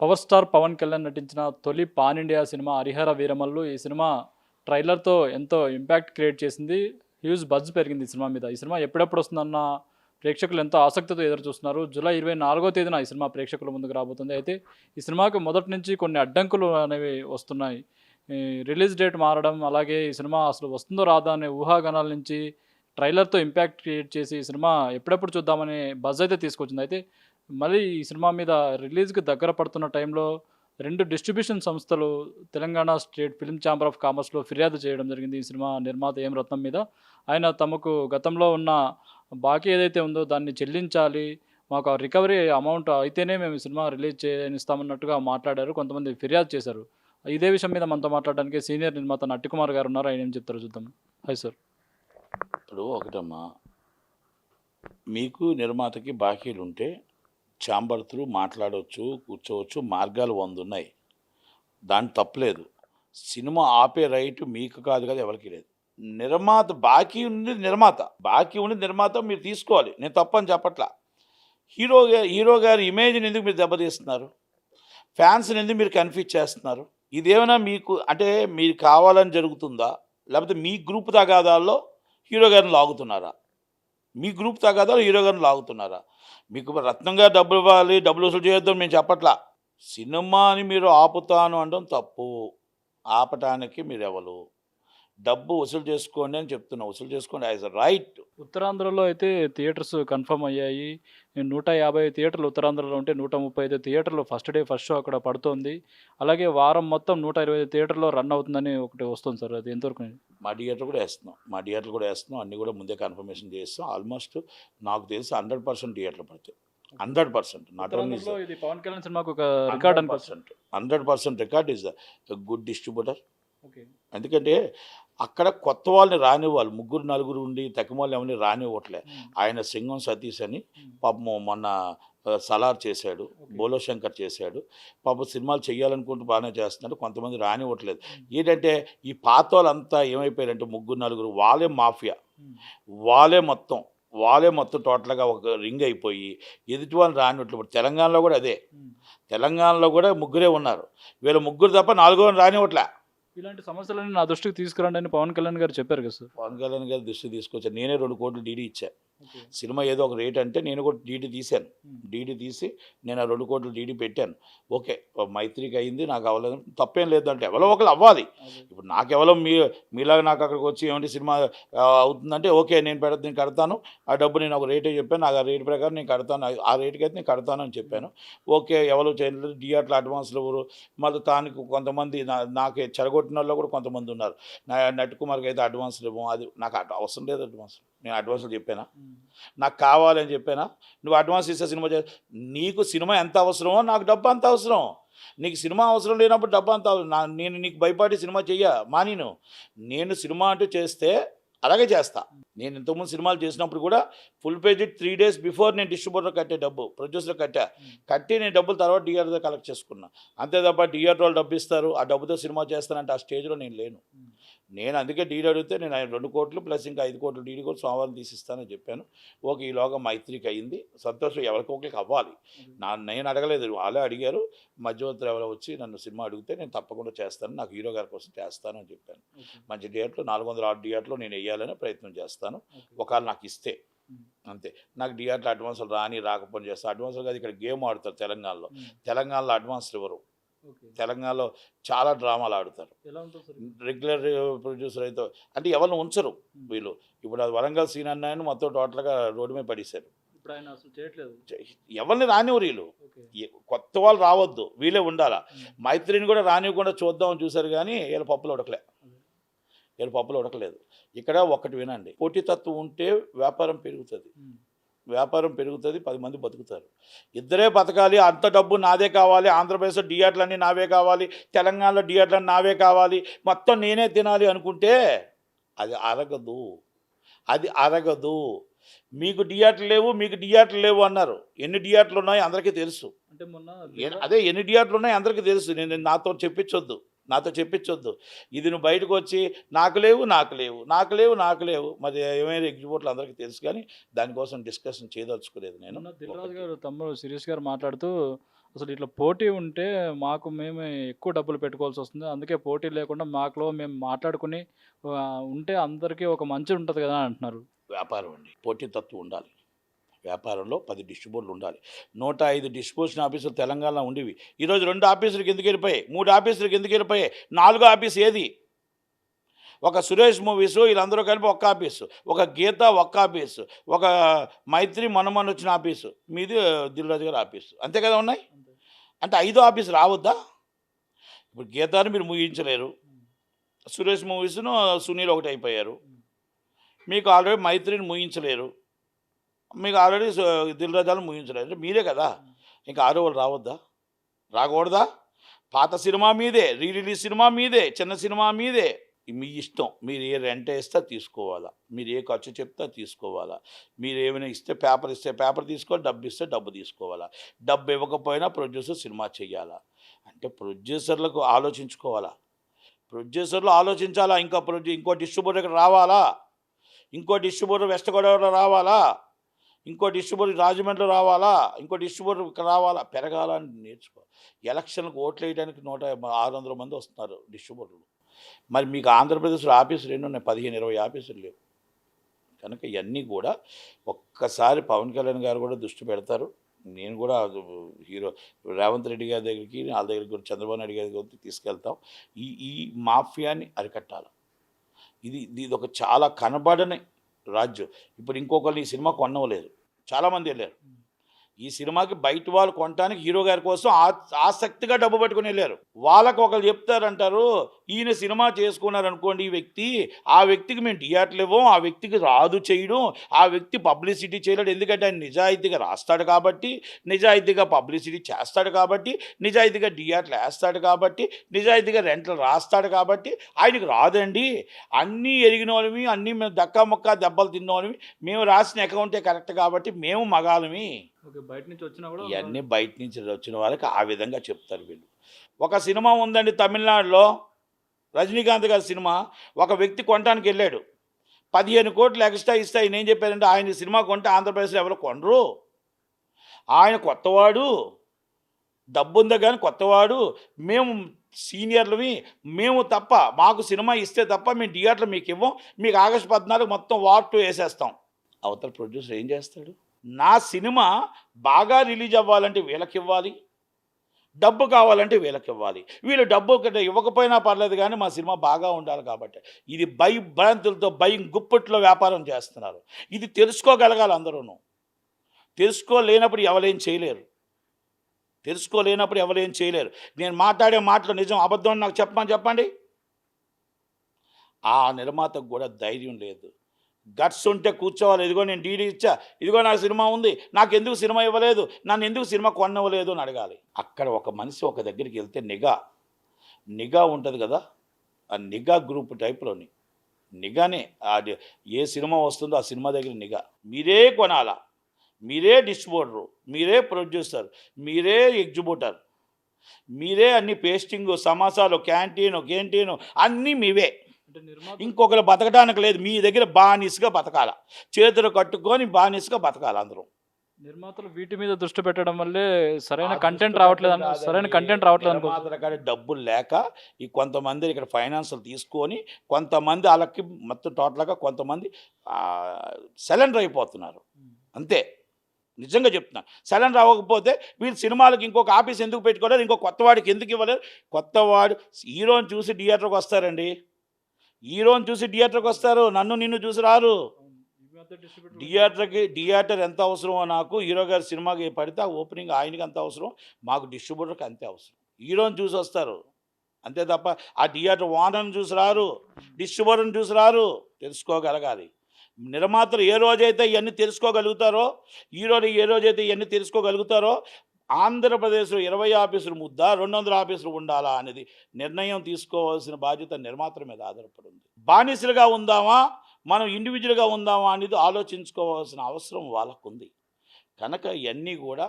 Power star Pawan Kalyan నటించిన తొలి pan India cinema 'Harihara Veeramallu'. ఈ సినిమా ట్రైలర్‌తో ఎంతో ఇంపాక్ట్ క్రియేట్ చేసింది. హ్యూజ్ బజ్ పెరిగింది ఈ సినిమా మీద. ఈ సినిమా ఎప్పుడెప్పుడు వస్తుందన్న ప్రేక్షకులు ఎంతో ఆసక్తితో ఎదురు చూస్తున్నారు. జూలై 24వ తేదీన ఈ సినిమా ప్రేక్షకుల ముందుకు రాబోతుంది. అయితే ఈ సినిమాకి మొదటి నుంచి కొన్ని అడ్డంకులు అనేవి వస్తున్నాయి. ఈ రిలీజ్ డేట్ మారడం, అలాగే ఈ సినిమా అసలు వస్తుందో రాదా అనే ఊహాగానాల నుంచి ట్రైలర్‌తో ఇంపాక్ట్ క్రియేట్ చేసి ఈ సినిమా ఎప్పుడెప్పుడు చూద్దామనే బజ్ అయితే తీసుకొచ్చింది. అయితే మళ్ళీ ఈ సినిమా మీద రిలీజ్‌కి దగ్గర పడుతున్న టైంలో 2 డిస్ట్రిబ్యూషన్ సంస్థలు Telangana state film chamber of కామర్స్‌లో ఫిర్యాదు చేయడం జరిగింది. ఈ సినిమా నిర్మాత ఎం రత్నం మీద. ఆయన తమకు గతంలో ఉన్న బాకీ ఏదైతే ఉందో దాన్ని చెల్లించాలి. మాకు ఆ రికవరీ అమౌంట్ అయితేనే మేము ఈ సినిమా రిలీజ్ చేయనిస్తామన్నట్టుగా మాట్లాడారు. కొంతమంది ఫిర్యాదు చేశారు. ఇదే విషయం మీద మనతో మాట్లాడడానికి సీనియర్ నిర్మాత నట్టికుమార్ గారు ఉన్నారు. ఆయన ఏం చెప్తారో చూద్దాం. Hi sir. ఇప్పుడు ఒకటమ్మా, మీకు నిర్మాతకి బాకీలుంటే ఛాంబర్ త్రూ మాట్లాడవచ్చు, కూర్చోవచ్చు, మార్గాలు 100 ఉన్నాయి. దాని తప్పులేదు. సినిమా ఆపే రైట్ మీకు కాదు కదా, ఎవరికి లేదు. నిర్మాత బాకీ ఉంది, నిర్మాత మీరు తీసుకోవాలి. నేను తప్పని చెప్పట్లా. హీరో గారి ఇమేజ్ని ఎందుకు మీరు దెబ్బతీస్తున్నారు? ఫ్యాన్స్ని ఎందుకు మీరు కన్ఫ్యూజ్ చేస్తున్నారు? ఇదేమైనా మీకు అంటే మీరు కావాలని జరుగుతుందా, లేకపోతే మీ గ్రూప్ తగాదాల్లో హీరో గారిని లాగుతున్నారా? మీ గ్రూప్ తగాదాలు హీరో గారిని లాగుతున్నారా? మీకు రత్నంగా డబ్బులు ఇవ్వాలి, డబ్బులు వసూలు చేయొద్దని మేము చెప్పట్లా. సినిమాని మీరు ఆపుతాను అనడం తప్పు. ఆపటానికి మీరు ఎవరు? డబ్బు వసూలు చేసుకోండి అని చెప్తున్నా. వసూలు చేసుకోండి యాజ్ అ రైట్. ఉత్తరాంధ్రలో అయితే థియేటర్స్ కన్ఫర్మ్ అయ్యాయి. 150 థియేటర్లు ఉత్తరాంధ్రలో ఉంటే 135 థియేటర్లు ఫస్ట్ డే ఫస్ట్ షో అక్కడ పడుతోంది. అలాగే వారం మొత్తం 125 థియేటర్లో రన్ అవుతుందని ఒకటి వస్తుంది సార్. అది ఎంతవరకు? మా థియేటర్ కూడా వేస్తున్నాం. అన్నీ కూడా ముందే కన్ఫర్మేషన్ చేస్తాం. ఆల్మోస్ట్ నాకు తెలిసి 100% థియేటర్లు పడతాయి. 100%. నాట్ ఓన్లీ ఇది పవన్ కళ్యాణ్ సినిమాకు ఒక record 100% record is the good distributor. Okay. ఎందుకంటే అక్కడ కొత్త వాళ్ళని రానివ్వాలి. 3-4 ఉండి తక్కువ ఎవరిని రానివ్వట్లే. ఆయన సింగం సతీష్ అని పాపం మొన్న సలార్ చేశాడు, బోలో శంకర్ చేశాడు. పాపం సినిమాలు చేయాలనుకుంటూ బాగానే చేస్తున్నాడు. కొంతమంది రానివ్వట్లేదు. ఏంటంటే ఈ పాత వాళ్ళంతా ఏమైపోయారంటే 3-4 వాళ్ళే మాఫియా, వాళ్ళే మొత్తం టోటల్గా ఒక రింగ్ అయిపోయి ఎదుటి వాళ్ళని రానివ్వట్లేదు. ఇప్పుడు తెలంగాణలో కూడా అదే. తెలంగాణలో కూడా 3 ఉన్నారు. వీళ్ళ 3 తప్ప 4 రానివ్వట్లే. ఇలాంటి సమస్యలను నా దృష్టికి తీసుకురండి అని పవన్ కళ్యాణ్ గారు చెప్పారు కదా సార్. పవన్ కళ్యాణ్ గారి దృష్టి తీసుకొచ్చాను. నేనే 2 కోట్లు డీడీ ఇచ్చాను. సినిమా ఏదో ఒక రేట్ అంటే నేను కూడా డీడీ తీశాను. డీడీ తీసి నేను ఆ 2 కోట్లు డీడీ పెట్టాను. ఓకే, మైత్రికి అయింది, నాకు అవ్వలేదు, తప్పేం లేదు. అంటే ఎవరో ఒకరు అవ్వాలి. ఇప్పుడు నాకెవరో మీలాగా నాకు అక్కడికి వచ్చి ఏమంటే సినిమా అవుతుందంటే ఓకే, నేను కడతాను, ఆ డబ్బు నేను ఒక రేటే చెప్పాను, ఆ రేటు ప్రకారం నేను కడతాను, ఆ రేటుకి అయితే నేను కడతాను అని చెప్పాను. ఓకే, ఎవరు చేయలేదు. థియేటర్లు అడ్వాన్స్లు ఎవరు మళ్ళీ తానికి కొంతమంది నాకు చెరగొట్టిన వాళ్ళు కూడా కొంతమంది ఉన్నారు. నట్టికుమార్కి అయితే అడ్వాన్స్లు ఇవ్వం. అది నాకు అవసరం లేదు. అడ్వాన్స్ నేను అడ్వాన్స్లు చెప్పానా? నాకు కావాలని చెప్పానా? నువ్వు అడ్వాన్స్ ఇస్తే సినిమా నీకు సినిమా ఎంత అవసరమో నాకు డబ్బు అంత అవసరం. నీకు సినిమా అవసరం లేనప్పుడు డబ్బు అంత నేను నీకు భయపడి సినిమా నేను సినిమా అంటూ చేస్తే అలాగే చేస్తా. నేను ఇంతకుముందు సినిమాలు చేసినప్పుడు కూడా ఫుల్ పేజీ 3 days బిఫోర్ నేను డిస్ట్రిబ్యూటర్ కట్టే డబ్బు ప్రొడ్యూసర్ కట్టి నేను డబ్బులు తర్వాత థియేటర్ కలెక్ట్ చేసుకున్నా. అంతే తప్ప థియేటర్ వాళ్ళు డబ్బు ఇస్తారు, ఆ డబ్బుతో సినిమా చేస్తానంటే ఆ స్టేజ్లో నేను లేను. నేను అందుకే డీడీ అడిగితే నేను 2 కోట్లు ప్లస్ ఇంకా 5 కోట్లు డీడీ కూడా సోమవారం తీసిస్తానని చెప్పాను. ఓకే, ఈలోగా మైత్రికి అయింది. సంతోషం. ఎవరికొకరికి అవ్వాలి. నేను అడగలేదు, వాళ్ళే అడిగారు. మధ్యవర్తులు ఎవరో వచ్చి నన్ను సినిమా అడిగితే నేను తప్పకుండా చేస్తాను, నాకు హీరో గారి కోసం చేస్తాను అని చెప్పాను. మంచి థియేటర్లో 406 థియేటర్లో నేను వేయాలని ప్రయత్నం చేస్తాను, ఒకవేళ నాకు ఇస్తే. అంతే. నాకు థియేటర్లో అడ్వాన్సులు రాకపోయినా చేస్తాను. అడ్వాన్సులు కాదు, ఇక్కడ గేమ్ ఆడుతారు తెలంగాణలో అడ్వాన్సులు ఇవ్వరు. తెలంగాణలో చాలా డ్రామాలు ఆడుతారు. రెగ్యులర్ ప్రొడ్యూసర్ అయితే అంటే ఎవరిని ఉంచరు వీళ్ళు. ఇప్పుడు అది వరంగల్ సీన్ అన్నాయని మొత్తం టోటల్గా రోడ్డు మీద పడేశారు. ఎవరిని రానివ్వరు వీళ్ళు. కొత్త వాళ్ళు రావద్దు, వీళ్ళే ఉండాలా. మైత్రిని కూడా రానివ్వకుండా చూద్దామని చూశారు, కానీ వీళ్ళ పప్పులు ఉడకలేదు. ఇక్కడ ఒకటి వినండి, పోటీతత్వం ఉంటే వ్యాపారం పెరుగుతుంది, 10 మంది బతుకుతారు. ఇద్దరే బతకాలి. అంత డబ్బు నాదే కావాలి, ఆంధ్రప్రదేశ్లో థియేటర్లన్నీ నావే కావాలి, తెలంగాణలో థియేటర్లన్నీ నావే కావాలి, మొత్తం నేనే తినాలి అనుకుంటే అది అరగదు. మీకు థియేటర్లు లేవు అన్నారు. ఎన్ని థియేటర్లు ఉన్నాయో అందరికీ తెలుసు. అంటే ఎన్ని థియేటర్లు ఉన్నాయో అందరికీ తెలుసు. నేను నాతో చెప్పించొద్దు. ఇది నువ్వు బయటకు వచ్చి నాకు లేవు మరి ఏమైనా ఎగ్జిక్యూటివ్లు అందరికీ తెలుసు, కానీ దానికోసం డిస్కషన్ చేయదలుచుకోలేదు నేను. దిల్ రాజు గారు తమ్ముడు శిరీష్ గారు మాట్లాడుతూ అసలు ఇట్లా పోటీ ఉంటే మేమే ఎక్కువ డబ్బులు పెట్టుకోవాల్సి వస్తుంది. అందుకే పోటీ లేకుండా మాకులో మేము మాట్లాడుకొని ఉంటే అందరికీ ఒక మంచి ఉంటది కదా అని అంటున్నారు. వ్యాపారం అండి, పోటీతత్వం ఉండాలి. వ్యాపారంలో 10 డిస్ట్రిబ్యూటర్లు ఉండాలి. 105 డిస్ట్రిబ్యూషన్ ఆఫీసులు తెలంగాణలో ఉండేవి. ఈరోజు 2 ఆఫీసులకు ఎందుకు వెళ్ళిపోయాయి, 3 ఆఫీసులకు ఎందుకు వెళ్ళిపోయాయి, 4 ఆఫీస్ ఏది? ఒక సురేష్ మూవీసు వీళ్ళందరూ కలిపి ఒక్క ఆఫీసు, ఒక గీత ఒక్క ఆఫీసు, ఒక మైత్రి మొన్న వచ్చిన ఆఫీసు, మీది దిల్రాజు గారి ఆఫీసు, అంతే కదా ఉన్నాయి. అంటే 5 ఆఫీసు రావద్దా? ఇప్పుడు గీతాన్ని మీరు ముగించలేరు, సురేష్ మూవీస్ను సునీల్ ఒకటి అయిపోయారు, మీకు ఆల్రెడీ మైత్రిని ముగించలేరు, మీకు ఆల్రెడీ దిల్రాజాలు ముగించలేరు, అంటే మీరే కదా. ఇంకా 6 వాళ్ళు రావద్దా? రాకూడదా? పాత సినిమా మీదే, రిలీజ్ సినిమా మీదే, చిన్న సినిమా మీదే, మీ ఇష్టం. మీరు ఏ రెంట్ ఇస్తే తీసుకోవాలా, మీరు ఏ ఖర్చు చెప్తే తీసుకోవాలా, మీరు ఏమైనా ఇస్తే పేపర్ తీసుకోవాలి, డబ్బు ఇస్తే డబ్బు తీసుకోవాలా, డబ్బు ఇవ్వకపోయినా ప్రొడ్యూసర్ సినిమా చేయాలా. అంటే ప్రొడ్యూసర్లకు ఆలోచించుకోవాలా, ప్రొడ్యూసర్లు ఆలోచించాలా. ఇంకో డిస్ట్రిబ్యూటర్ ఇక్కడ రావాలా, ఇంకో డిస్ట్రిబ్యూటర్ వెస్ట్ గోదావరిలో రావాలా, ఇంకో డిస్ట్రిబ్యూటర్ రాజమండ్రిలో రావాలా, ఇంకో డిస్ట్రిబ్యూటర్ ఇక్కడ రావాలా, పెరగాలని నేర్చుకో. ఎలక్షన్లకు ఓట్లు వేయడానికి 600 మంది వస్తున్నారు డిస్ట్రిబ్యూటర్లు. మరి మీకు ఆంధ్రప్రదేశ్లో ఆఫీసులు ఎన్ని ఉన్నాయి? 15-20 ఆఫీసులు లేవు. కనుక ఇవన్నీ కూడా ఒక్కసారి పవన్ కళ్యాణ్ గారు కూడా దృష్టి పెడతారు. నేను కూడా హీరో రేవంత్ రెడ్డి గారి దగ్గరికి, వాళ్ళ దగ్గరికి కూడా చంద్రబాబు నాయుడు గారి దగ్గరికి తీసుకెళ్తాం. ఈ మాఫియాని అరికట్టాలి. ఇది ఒక చాలా కనబడని రాజ్యం. ఇప్పుడు ఇంకొకరు ఈ సినిమా కొనవలేదు, చాలామంది వెళ్ళారు. ఈ సినిమాకి బయట వాళ్ళు కొనడానికి హీరో గారి కోసం ఆసక్తిగా డబ్బు పట్టుకుని వెళ్ళారు. వాళ్ళకు ఒకరు చెప్తారంటారు, ఈయన సినిమా చేసుకున్నారనుకోండి ఈ వ్యక్తి, ఆ వ్యక్తికి మేము థియేటర్లు ఇవ్వం, ఆ వ్యక్తికి రాదు చేయడం, ఆ వ్యక్తి పబ్లిసిటీ చేయలేడు, ఎందుకంటే ఆయన నిజాయితీగా రాస్తాడు కాబట్టి, నిజాయితీగా పబ్లిసిటీ చేస్తాడు కాబట్టి, నిజాయితీగా థియేటర్లు వేస్తాడు కాబట్టి, నిజాయితీగా రెంట్లు రాస్తాడు కాబట్టి ఆయనకు రాదండి. అన్నీ ఎరిగిన వాళ్ళమి, అన్నీ మేము దక్కా ముక్క దెబ్బలు తిన్నోళ్ళమి, మేము రాసిన అకౌంటే కరెక్ట్ కాబట్టి మేము మగాలమి. బయట నుంచి వచ్చినా కూడా ఇవన్నీ బయట నుంచి వచ్చిన వాళ్ళకి ఆ విధంగా చెప్తారు వీళ్ళు. ఒక సినిమా ఉందండి తమిళనాడులో, రజనీకాంత్ గారి సినిమా. ఒక వ్యక్తి కొనడానికి వెళ్ళాడు, 15 కోట్లు ఎక్స్ట్రా ఇస్తే ఆయన ఏం చెప్పారంటే, ఆయన సినిమా కొంటే ఆంధ్రప్రదేశ్లో ఎవరు కొనరు, ఆయన కొత్తవాడు, డబ్బు ఉందా కానీ కొత్తవాడు, మేము సీనియర్లవి, మేము తప్ప మాకు సినిమా ఇస్తే తప్ప మేము థియేటర్లు మీకు ఇవ్వం, మీకు ఆగస్టు 14 మొత్తం వార్ వేసేస్తాం. అవతల ప్రొడ్యూసర్ ఏం చేస్తాడు? నా సినిమా బాగా రిలీజ్ అవ్వాలంటే వీళ్ళకి ఇవ్వాలి, డబ్బు కావాలంటే వీళ్ళకి ఇవ్వాలి, వీళ్ళు డబ్బు ఇవ్వకపోయినా పర్లేదు కానీ మా సినిమా బాగా ఉండాలి కాబట్టి. ఇది భయభ్రాంతులతో భయం గుప్పట్లో వ్యాపారం చేస్తున్నారు. ఇది తెలుసుకోగలగాలి అందరూ. తెలుసుకోలేనప్పుడు ఎవరేం చేయలేరు. నేను మాట్లాడే మాటలు నిజం అబద్ధం నాకు చెప్పండి. ఆ నిర్మాతకు కూడా ధైర్యం లేదు, గట్స్ ఉంటే కూర్చోవాలి. ఇదిగో నేను డీడీ ఇచ్చా, ఇదిగో నాకు సినిమా ఉంది, నాకు ఎందుకు సినిమా ఇవ్వలేదు, నన్ను ఎందుకు సినిమా కొనవ్వలేదు అని అడగాలి. అక్కడ ఒక మనిషి ఒక దగ్గరికి వెళ్తే నిఘా ఉంటుంది కదా, ఆ నిఘా గ్రూప్ టైప్లోని నిఘానే ఏ సినిమా వస్తుందో ఆ సినిమా దగ్గర నిఘా. మీరే కొనాలా, మీరే డిస్ట్రిబ్యూటరు, మీరే ప్రొడ్యూసర్, మీరే ఎగ్జిబ్యూటర్, మీరే అన్ని పేస్టింగ్, సమాసాలు, క్యాంటీను అన్నీ మీవే. ఇంకొకరు బతకడానికి లేదు, మీ దగ్గర బానిసగా బతకాల, చేతులు కట్టుకొని బానిసగా బతకాలి అందరూ. నిర్మాతలు వీటి మీద దృష్టి పెట్టడం వల్లే సరైన కంటెంట్ రావట్లేదు. నిర్మాతల కాడ డబ్బులు లేక ఈ కొంతమంది ఇక్కడ ఫైనాన్షియల్ తీసుకొని, కొంతమంది వాళ్ళకి మొత్తం టోటల్గా కొంతమంది సరెండర్ అయిపోతున్నారు. అంతే, నిజంగా చెప్తున్నా. సరెండర్ అవ్వకపోతే వీళ్ళు సినిమాలకు ఇంకొక ఆఫీస్ ఎందుకు పెట్టుకోలేరు, ఇంకో కొత్తవాడికి ఎందుకు ఇవ్వలేరు? కొత్తవాడు హీరోని చూసి థియేటర్కి వస్తారండి, హీరోని చూసి థియేటర్కి వస్తారు, నన్ను నిన్ను చూసి రారు. థియేటర్ ఎంత అవసరమో నాకు, హీరో గారి సినిమాకి పడితే ఆ ఓపెనింగ్ ఆయనకి అంత అవసరం, మాకు డిస్ట్రిబ్యూటర్కి అంతే అవసరం. హీరోని చూసి వస్తారు అంతే తప్ప ఆ థియేటర్ ఓనర్ని చూసి రారు, డిస్ట్రిబ్యూటర్ని చూసి రారు. తెలుసుకోగలగాలి. నిర్మాతలు ఏ రోజైతే ఇవన్నీ తెలుసుకోగలుగుతారో, హీరోలు ఏ రోజైతే ఇవన్నీ తెలుసుకోగలుగుతారో, ఆంధ్రప్రదేశ్లో 20 ఆఫీసులు ముద్దా 200 ఆఫీసులు ఉండాలా అనేది నిర్ణయం తీసుకోవాల్సిన బాధ్యత నిర్మాతల మీద ఆధారపడి ఉంది. బానిసలుగా ఉందామా, మనం ఇండివిజువల్గా ఉందామా అనేది ఆలోచించుకోవాల్సిన అవసరం వాళ్ళకు ఉంది. కనుక ఇవన్నీ కూడా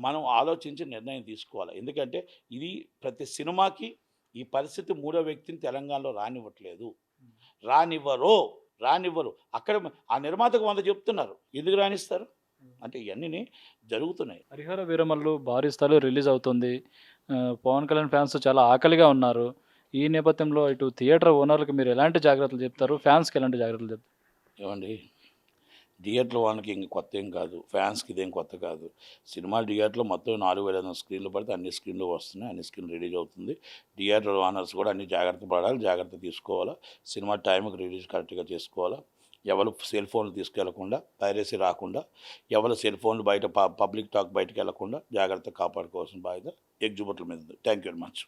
మనం ఆలోచించి నిర్ణయం తీసుకోవాలి. ఎందుకంటే ఇది ప్రతి సినిమాకి ఈ పరిస్థితి మూడో వ్యక్తిని తెలంగాణలో రానివ్వరు. అక్కడ ఆ నిర్మాతకు 100 చెప్తున్నారు, ఎందుకు రాణిస్తారు? అంటే ఇవన్నీ జరుగుతున్నాయి. హరిహర వీరమల్లు భారీ స్థాయిలో రిలీజ్ అవుతుంది. పవన్ కళ్యాణ్ ఫ్యాన్స్ చాలా ఆకలిగా ఉన్నారు. ఈ నేపథ్యంలో ఇటు థియేటర్ ఓనర్‌లకు మీరు ఎలాంటి జాగ్రత్తలు చెప్తారు? ఫ్యాన్స్‌కి ఎలాంటి జాగ్రత్తలు చెప్తారు? ఏమండి, థియేటర్ వాళ్ళకి ఇంక కొత్త ఏం కాదు, ఫ్యాన్స్కి ఇదేం కొత్త కాదు. సినిమా థియేటర్లో మొత్తం 4,500 స్క్రీన్లు పడితే అన్ని స్క్రీన్లు వస్తున్నాయి, అన్ని స్క్రీన్లు రిలీజ్ అవుతుంది. థియేటర్ ఓనర్స్ కూడా అన్ని జాగ్రత్త పడాలి, జాగ్రత్త తీసుకోవాలా. సినిమా టైంకి రిలీజ్ కరెక్ట్గా చేసుకోవాలా. ఎవరు సెల్ ఫోన్లు తీసుకెళ్లకుండా, పైరసీ రాకుండా, ఎవరు సెల్ ఫోన్లు బయట పబ్లిక్ టాక్ బయటకు వెళ్లకుండా జాగ్రత్త కాపాడుకోవాల్సిన బాధ్యత ఎగ్జిబిటర్ల మీద ఉంది. Thank you very much.